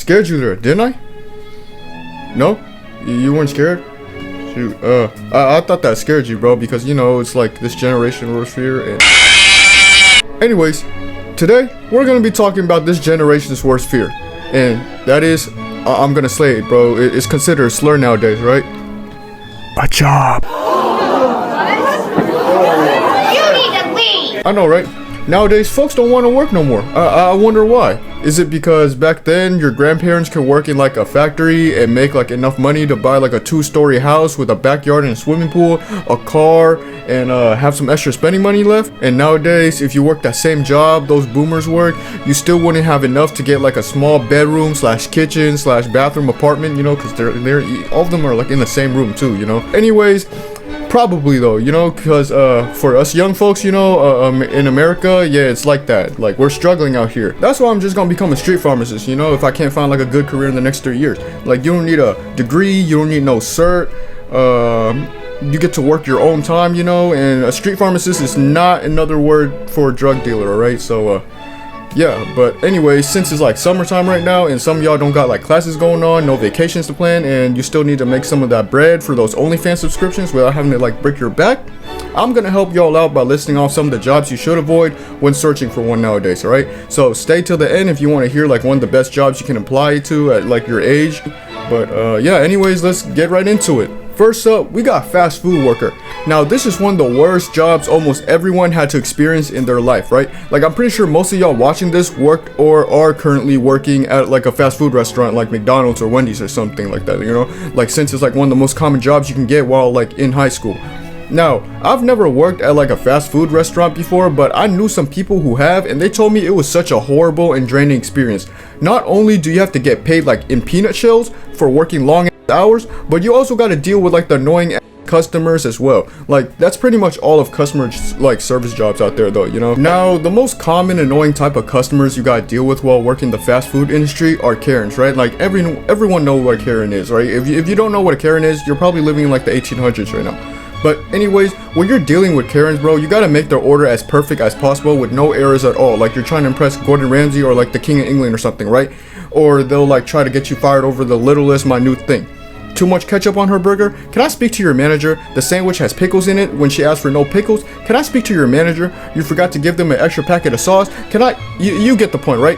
scared you there, didn't I? No? You weren't scared? Shoot, I thought that scared you, bro, because, you know, it's like this generation worst fear, and... Anyways, today, we're gonna be talking about this generation's worst fear, and that is, I'm gonna say it, bro, it's considered a slur nowadays, right? A job. You need to leave! I know, right? Nowadays, folks don't want to work no more. I wonder why. Is it because back then your grandparents could work in like a factory and make like enough money to buy like a 2-story house with a backyard and a swimming pool, a car, and have some extra spending money left? And nowadays, if you work that same job those boomers work, you still wouldn't have enough to get like a small bedroom slash kitchen slash bathroom apartment, you know, because they're all of them are like in the same room too, you know. Anyways, probably though, you know, because for us young folks, you know, in America, yeah, it's like that. Like, we're struggling out here. That's why I'm just gonna become a street pharmacist, you know, if I can't find like a good career in the next 3 years. Like, you don't need a degree, you don't need no cert. You get to work your own time, you know, and a street pharmacist is not another word for a drug dealer, alright? So, yeah, but anyway, since it's like summertime right now and some of y'all don't got like classes going on, no vacations to plan, and you still need to make some of that bread for those OnlyFans subscriptions without having to like break your back, I'm gonna help y'all out by listing off some of the jobs you should avoid when searching for one nowadays, alright? So stay till the end if you want to hear like one of the best jobs you can apply to at like your age. But yeah, anyways, let's get right into it. First up, we got fast food worker. Now, this is one of the worst jobs almost everyone had to experience in their life, right? Like, I'm pretty sure most of y'all watching this worked or are currently working at like a fast food restaurant like McDonald's or Wendy's or something like that, you know? Like, since it's like one of the most common jobs you can get while like in high school. Now, I've never worked at like a fast food restaurant before, but I knew some people who have, and they told me it was such a horrible and draining experience. Not only do you have to get paid like in peanut shells for working long hours, but you also got to deal with like the annoying customers as well. Like, that's pretty much all of customer like service jobs out there though, you know. Now, the most common annoying type of customers you gotta deal with while working the fast food industry are Karens, right? Like, everyone know what a Karen is, right? If you don't know what a Karen is, you're probably living in like the 1800s right now. But anyways, when you're dealing with Karens, bro, you gotta make their order as perfect as possible with no errors at all. Like, you're trying to impress Gordon Ramsay or like the King of England or something, right? Or they'll like try to get you fired over the littlest minute thing. Too much ketchup on her burger? Can I speak to your manager? The sandwich has pickles in it when she asked for no pickles. Can I speak to your manager? You forgot to give them an extra packet of sauce. You get the point, right?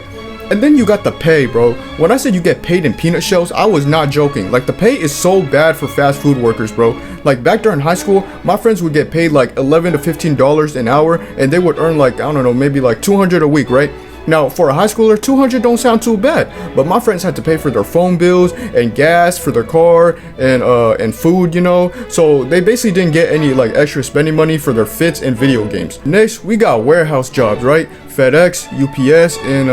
And then you got the pay, bro. When I said you get paid in peanut shells, I was not joking. Like, the pay is so bad for fast food workers, bro. Like, back during high school, my friends would get paid like $11 to $15 an hour, and they would earn like, I don't know, maybe like $200 a week, right? Now, for a high schooler, $200 don't sound too bad, but my friends had to pay for their phone bills and gas for their car and food, you know, so they basically didn't get any like extra spending money for their fits and video games. Next, we got warehouse jobs, right? FedEx, UPS, and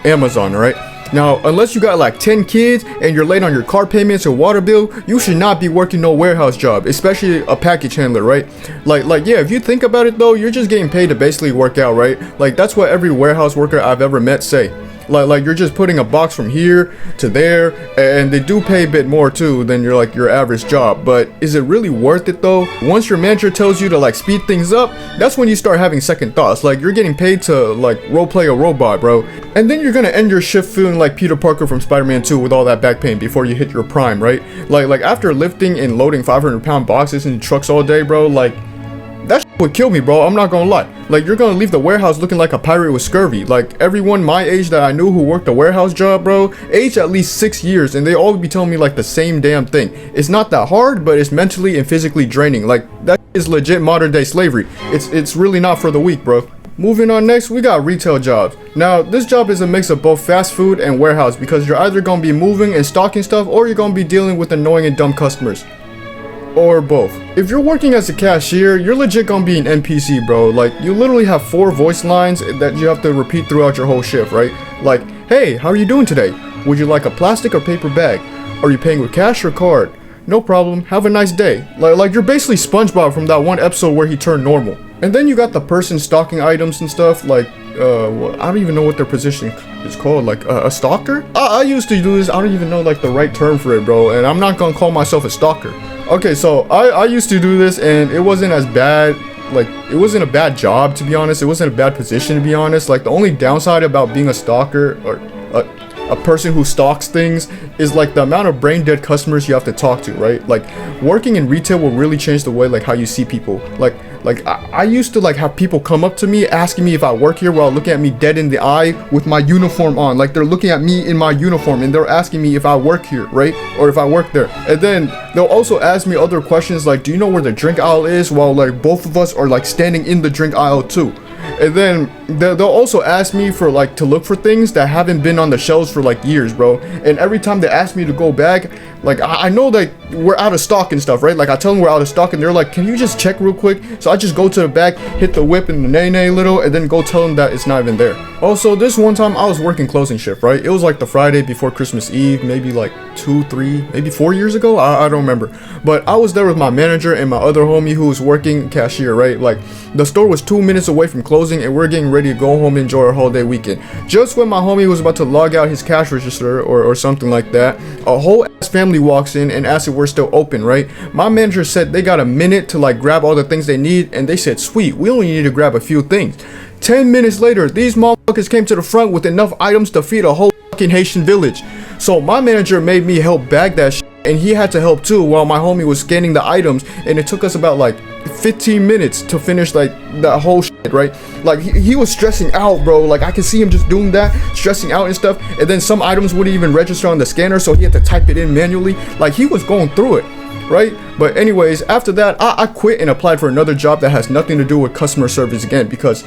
Amazon, right? Now, unless you got like 10 kids and you're late on your car payments or water bill, you should not be working no warehouse job, especially a package handler, right? Like yeah, if you think about it though, you're just getting paid to basically work out, right? Like, that's what every warehouse worker I've ever met say. Like you're just putting a box from here to there, and they do pay a bit more too than your average job, but is it really worth it though? Once your manager tells you to like speed things up, that's when you start having second thoughts. Like, you're getting paid to like role play a robot, bro, and then you're gonna end your shift feeling like Peter Parker from Spider-Man 2 with all that back pain before you hit your prime, right? Like after lifting and loading 500-pound boxes in trucks all day, bro, like, that would kill me, bro. I'm not gonna lie. Like, you're gonna leave the warehouse looking like a pirate with scurvy. Like, everyone my age that I knew who worked a warehouse job, bro, aged at least 6 years, and they all would be telling me like the same damn thing. It's not that hard, but it's mentally and physically draining. Like, that is legit modern day slavery. It's really not for the weak, bro. Moving on, next, we got retail jobs. Now, this job is a mix of both fast food and warehouse, because you're either gonna be moving and stocking stuff, or you're gonna be dealing with annoying and dumb customers. Or both. If you're working as a cashier, you're legit gonna be an NPC, bro. Like, you literally have 4 voice lines that you have to repeat throughout your whole shift, right? Like, hey, how are you doing today? Would you like a plastic or paper bag? Are you paying with cash or card? No problem, have a nice day. Like you're basically SpongeBob from that one episode where he turned normal. And then you got the person stocking items and stuff, like, I don't even know what their position is called, like, a stalker? I used to do this, I don't even know, like, the right term for it, bro, and I'm not gonna call myself a stalker. Okay, so, I used to do this, and it wasn't as bad, like, it wasn't a bad job, to be honest, it wasn't a bad position, to be honest. Like, the only downside about being a stalker, or, a person who stocks things is like the amount of brain dead customers you have to talk to, right? Like working in retail will really change the way like how you see people. Like I used to like have people come up to me asking me if I work here while looking at me dead in the eye with my uniform on. Like they're looking at me in my uniform and they're asking me if I work here, right? Or if I work there. And then they'll also ask me other questions like, do you know where the drink aisle is? While like both of us are like standing in the drink aisle too. And then they'll also ask me for like to look for things that haven't been on the shelves for like years, bro. And every time they ask me to go back, like I know that we're out of stock and stuff, right? Like I tell them we're out of stock and they're like, can you just check real quick? So I just go to the back, hit the whip and the nay little, and then go tell them that it's not even there. Also, this one time I was working closing shift, right? It was like the Friday before Christmas Eve, maybe like 2, 3, maybe 4 years ago. I don't remember. But I was there with my manager and my other homie who was working cashier, right? Like the store was 2 minutes away from closing and we're getting ready to go home and enjoy our holiday weekend. Just when my homie was about to log out his cash register or something like that, a whole ass family walks in and asks if we're still open, right? My manager said they got a minute to like grab all the things they need and they said, sweet, we only need to grab a few things. 10 minutes later, these motherfuckers came to the front with enough items to feed a whole fucking Haitian village. So my manager made me help bag that shit and he had to help too while my homie was scanning the items, and it took us about like 15 minutes to finish like that whole shit, right? Like he was stressing out, bro. Like I could see him just doing that, stressing out and stuff, and then some items wouldn't even register on the scanner, so he had to type it in manually. Like he was going through it, right? But anyways, after that I quit and applied for another job that has nothing to do with customer service again, because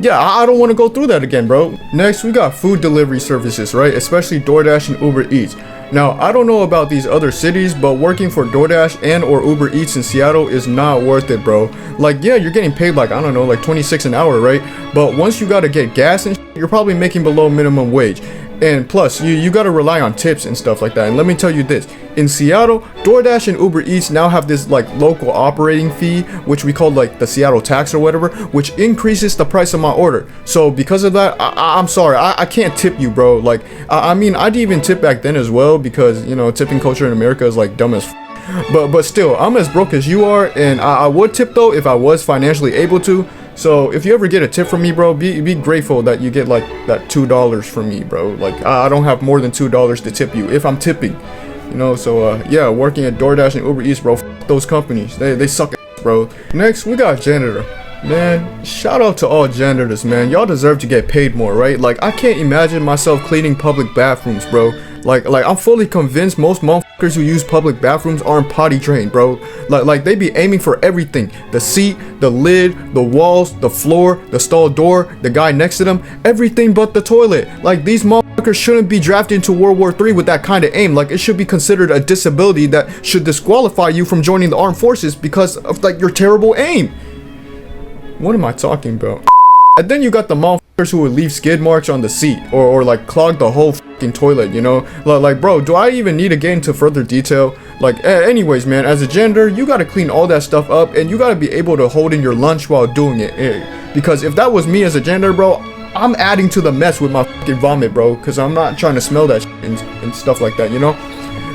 yeah, I don't want to go through that again, bro. Next, we got food delivery services, right? Especially DoorDash and Uber Eats. Now, I don't know about these other cities, but working for DoorDash and or Uber Eats in Seattle is not worth it, bro. Like, yeah, you're getting paid like, I don't know, like 26 an hour, right? But once you gotta get gas and you're probably making below minimum wage. And plus, you gotta rely on tips and stuff like that. And let me tell you this, in Seattle, DoorDash and Uber Eats now have this like local operating fee, which we call like the Seattle tax or whatever, which increases the price of my order. So because of that, I'm sorry, I can't tip you, bro. Like, I mean, I didn't even tip back then as well because, you know, tipping culture in America is like dumb as but still, I'm as broke as you are, and I would tip though if I was financially able to. So if you ever get a tip from me, bro, be grateful that you get like that $2 from me, bro. Like I don't have more than $2 to tip you if I'm tipping, you know. So yeah, working at DoorDash and Uber Eats, bro, f those companies, they suck ass, bro. Next, we got janitor. Man, shout out to all janitors, man. Y'all deserve to get paid more, right? Like I can't imagine myself cleaning public bathrooms, bro. Like I'm fully convinced most motherfuckers who use public bathrooms aren't potty trained, bro. Like they be aiming for everything. The seat, the lid, the walls, the floor, the stall door, the guy next to them, everything but the toilet. Like these motherfuckers shouldn't be drafted into World War III with that kind of aim. Like it should be considered a disability that should disqualify you from joining the armed forces because of like your terrible aim. What am I talking about? And then you got the motherfuckers who would leave skid marks on the seat or like clog the whole fucking toilet, you know? Like, bro, do I even need to get into further detail? Like, anyways, man, as a janitor, you gotta clean all that stuff up and you gotta be able to hold in your lunch while doing it. Because if that was me as a janitor, bro, I'm adding to the mess with my fucking vomit, bro, because I'm not trying to smell that shit and stuff like that, you know?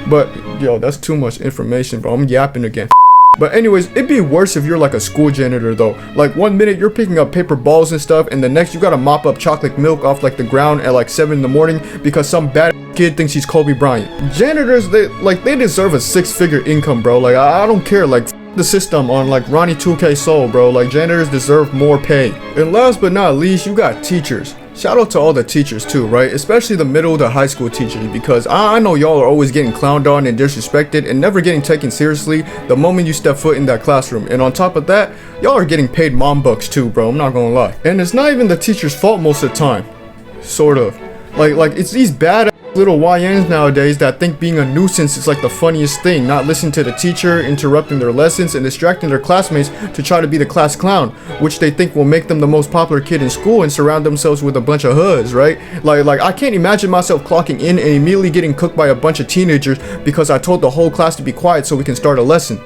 But, yo, that's too much information, bro. I'm yapping again. But anyways, it'd be worse if you're like a school janitor though. Like 1 minute you're picking up paper balls and stuff, and the next you gotta mop up chocolate milk off like the ground at like 7 in the morning because some bad kid thinks he's Kobe Bryant. Janitors, they deserve a 6-figure income, bro. Like I don't care, like the system on like Ronnie 2K Soul, bro. Like janitors deserve more pay. And last but not least, you got teachers. Shout out to all the teachers too, right? Especially the middle to high school teachers, because I know y'all are always getting clowned on and disrespected and never getting taken seriously the moment you step foot in that classroom. And on top of that, y'all are getting paid mom bucks too, bro. I'm not gonna lie. And it's not even the teacher's fault most of the time. Sort of. Like it's these bad little YNs nowadays that think being a nuisance is like the funniest thing, not listening to the teacher, interrupting their lessons, and distracting their classmates to try to be the class clown, which they think will make them the most popular kid in school and surround themselves with a bunch of hoods, right? Like I can't imagine myself clocking in and immediately getting cooked by a bunch of teenagers because I told the whole class to be quiet so we can start a lesson.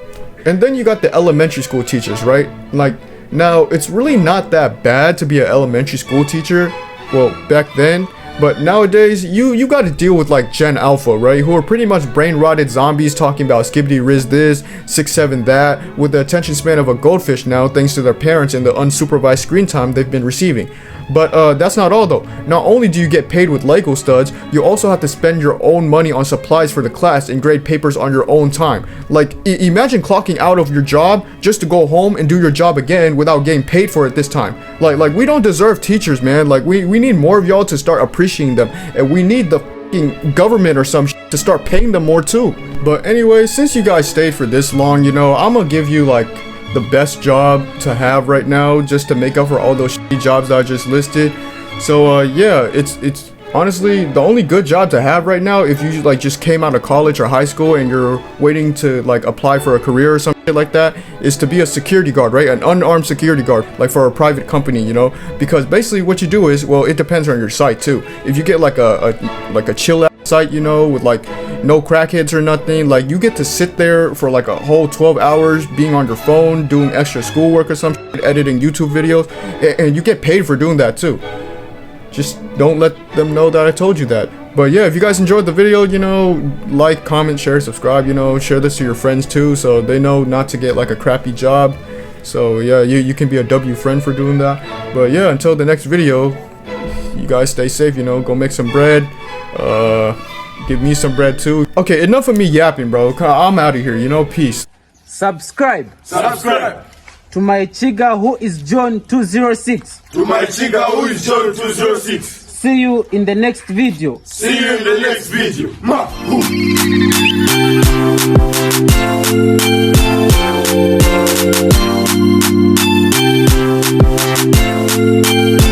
And then you got the elementary school teachers, right? Like, now it's really not that bad to be an elementary school teacher, well, back then. But nowadays, you got to deal with like Gen Alpha, right? Who are pretty much brain-rotted zombies talking about skibbity riz this, 6-7 that, with the attention span of a goldfish now thanks to their parents and the unsupervised screen time they've been receiving. But that's not all though. Not only do you get paid with Lego studs, you also have to spend your own money on supplies for the class and grade papers on your own time. Like, imagine clocking out of your job just to go home and do your job again without getting paid for it this time. Like we don't deserve teachers, man. Like, we need more of y'all to start appreciating them, and we need the f***ing government or some shit to start paying them more too. But anyway, since you guys stayed for this long, you know, I'm gonna give you like the best job to have right now just to make up for all those shitty jobs that I just listed. So yeah, it's honestly the only good job to have right now if you like just came out of college or high school and you're waiting to like apply for a career or something like that, is to be a security guard, right? An unarmed security guard, like for a private company, you know? Because basically what you do is, well, it depends on your site too. If you get like a chill out site, you know, with like no crackheads or nothing, like you get to sit there for like a whole 12 hours being on your phone doing extra schoolwork or something, editing YouTube videos, and you get paid for doing that too. Just don't let them know that I told you that. But yeah, if you guys enjoyed the video, you know, like, comment, share, subscribe, you know, share this to your friends too so they know not to get like a crappy job. So yeah, you can be a W friend for doing that. But yeah, until the next video, you guys stay safe, you know, go make some bread. Give me some bread too. Okay, enough of me yapping, bro. I'm out of here, you know, peace. Subscribe to my chiga who is John 206. To my chica who is John 206. See you in the next video. See you in the next video. Ma.